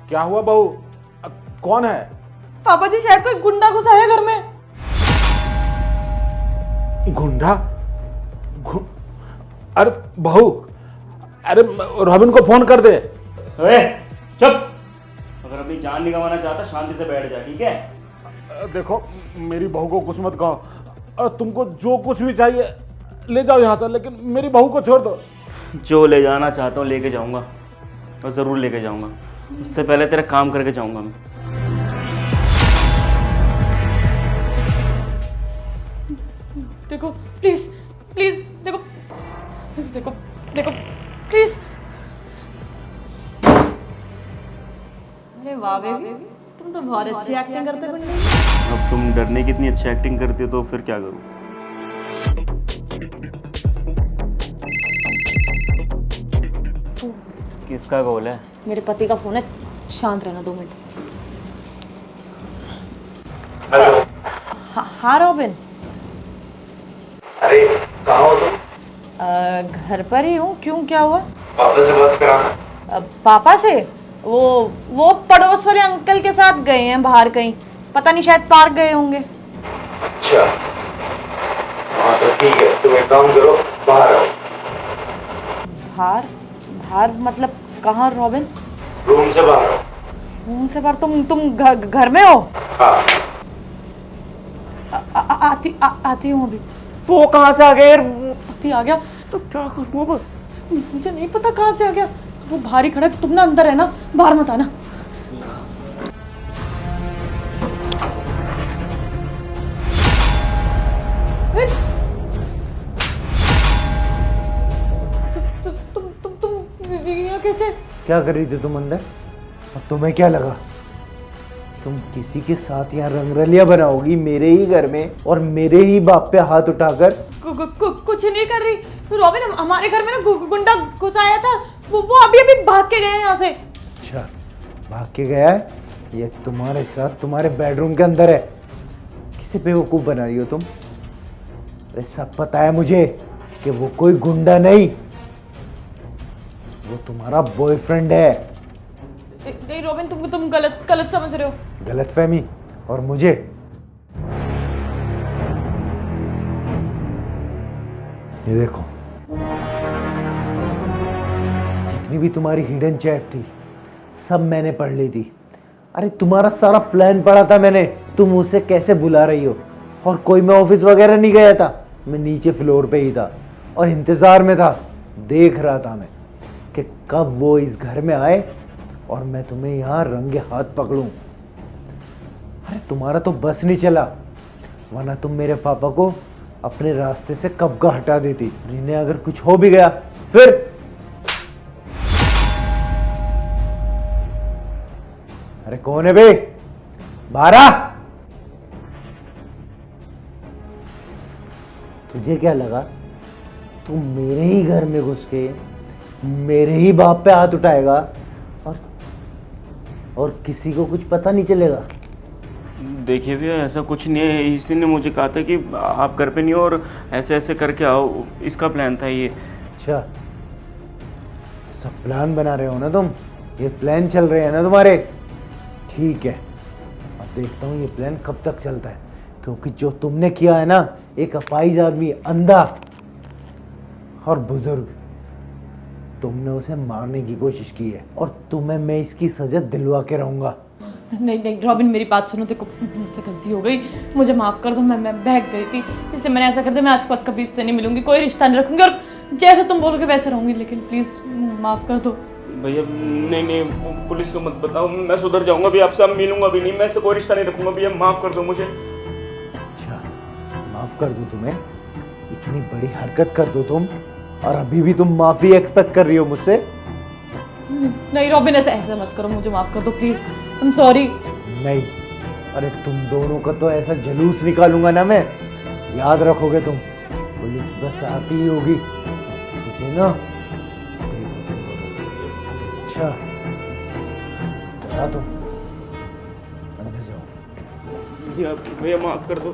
क्या हुआ बहू? कौन है? पापा जी शायद कोई गुंडा घुसा है घर में। गुंडा? अरे बहू, अरे रॉबिन को फोन कर दे। ओए चुप। अगर अपनी जान नहीं गंवाना चाहता शांति से बैठ जा, ठीक है? देखो मेरी बहू को कुछ मत कहो। तुमको जो कुछ भी चाहिए ले जाओ यहाँ से, लेकिन मेरी बहू को छोड़ दो। जो ले जाना चाहता हूँ लेके जाऊंगा, और ज़रूर लेके जाऊंगा। उससे पहले तेरा काम करके जाऊंगा मैं। देखो प्लीज प्लीज, देखो देखो देखो प्लीज। अरे वाह बेबी, तुम तो बहुत अच्छी एक्टिंग करते हो। अब तुम डरने की इतनी अच्छी एक्टिंग करती हो तो फिर क्या करूँ? किसका कॉल है? मेरे पति का फोन है, शांत रहना 2 मिनट। हेलो। हाँ रॉबिन। अरे कहाँ हो तुम? घर पर ही हूँ, क्यों क्या हुआ? पापा से बात कराना। पापा से? वो पड़ोस वाले अंकल के साथ गए हैं बाहर कहीं, पता नहीं शायद पार्क गए होंगे। अच्छा हाँ तो ठीक है, तुम एक काम करो, बाहर आओ। बाहर? बाहर मतलब कहाँ रॉबिन? रूम से बाहर आओ। रूम से बाहर? तुम घर में हो? हाँ। आती हूँ अभी। वो कहाँ से आ गए यार? पति आ गया तो क्या करूँ अब? मुझे नहीं पता कहाँ से आ गया। वो बाहर ही खड़ा है, तुम ना अंदर है ना, बाहर मत आना। तुम यहाँ कैसे? क्या कर रही थी तुम अंदर? और तुम्हें क्या लगा तुम किसी के साथ यहाँ रंगरलिया बनाओगी मेरे ही घर में, और मेरे ही बाप पे हाथ उठाकर? कुछ नहीं कर रही रॉबिन, हमारे घर में ना गुंडा घुस आया था, वो अभी अभी भाग के गए हैं यहाँ से। अच्छा भाग के गया है? ये तुम्हारे साथ तुम्हारे बेडरूम के अंदर है। किसे बेवकूफ बना रही हो तुम? अरे सब पता है मुझे कि वो कोई गुंडा नहीं, वो तुम्हारा बॉयफ्रेंड है। नहीं रॉबिन, तुम गलत समझ रहे हो। गलतफहमी? और मुझे? ये देखो, जितनी भी तुम्हारी हिडन चैट थी सब मैंने पढ़ ली थी। अरे तुम्हारा सारा प्लान पढ़ा था मैंने, तुम उसे कैसे बुला रही हो। और कोई मैं ऑफिस वगैरह नहीं गया था, मैं नीचे फ्लोर पे ही था और इंतजार में था, देख रहा था मैं कि कब वो इस घर में आए और मैं तुम्हें यहाँ रंगे हाथ पकड़ूं। अरे तुम्हारा तो बस नहीं चला, वरना तुम मेरे पापा को अपने रास्ते से कब का हटा देती। इन्हें अगर कुछ हो भी गया फिर? अरे कौन है बे? बाहर आ। तुझे क्या लगा तू मेरे ही घर में घुस के मेरे ही बाप पे हाथ उठाएगा और किसी को कुछ पता नहीं चलेगा? देखिए भैया, ऐसा कुछ नहीं है। इसी ने मुझे कहा था कि आप घर पे नहीं हो और ऐसे ऐसे करके आओ, इसका प्लान था ये। अच्छा सब प्लान बना रहे हो ना तुम? ये प्लान चल रहे हैं ना तुम्हारे? ठीक है, अब देखता हूँ ये प्लान कब तक चलता है, क्योंकि जो तुमने किया है ना, एक अपाहिज आदमी, अंधा और बुजुर्ग, तुमने उसे मारने की कोशिश की है और तुम्हें मैं इसकी सजा दिलवा के रहूंगा। नहीं रॉबिन, मेरी बात सुनो। देखो मुझसे गलती हो गई, मुझे माफ कर दो। मैं बहक गई थी, इसलिए मैंने ऐसा कर दिया। मैं आज के बाद कभी इससे नहीं मिलूंगी, कोई रिश्ता नहीं रखूंगी और जैसे तुम बोलोगे वैसे रहूंगी, लेकिन प्लीज माफ कर दो। भैया नहीं, पुलिस को मत बताओ, मैं सुधर जाऊंगा भी, आपसे अब मिलूंगा भी नहीं, मैं इससे कोई रिश्ता नहीं रखूंगा भैया, माफ कर दो मुझे। अच्छा माफ कर दूं तुम्हें? इतनी बड़ी हरकत कर दो तुम, और अभी भी तुम माफी एक्सपेक्ट कर रही हो मुझसे? नहीं रॉबिन, ऐसा मत करो, मुझे माफ कर दो प्लीज। I am sorry. नहीं, अरे तुम दोनों का तो ऐसा जलूस निकालूंगा ना मैं, याद रखोगे तुम। पुलिस बस आती ही होगी तुझे ना। अच्छा चला तुम अंदर जाओ। भैया माफ कर दो।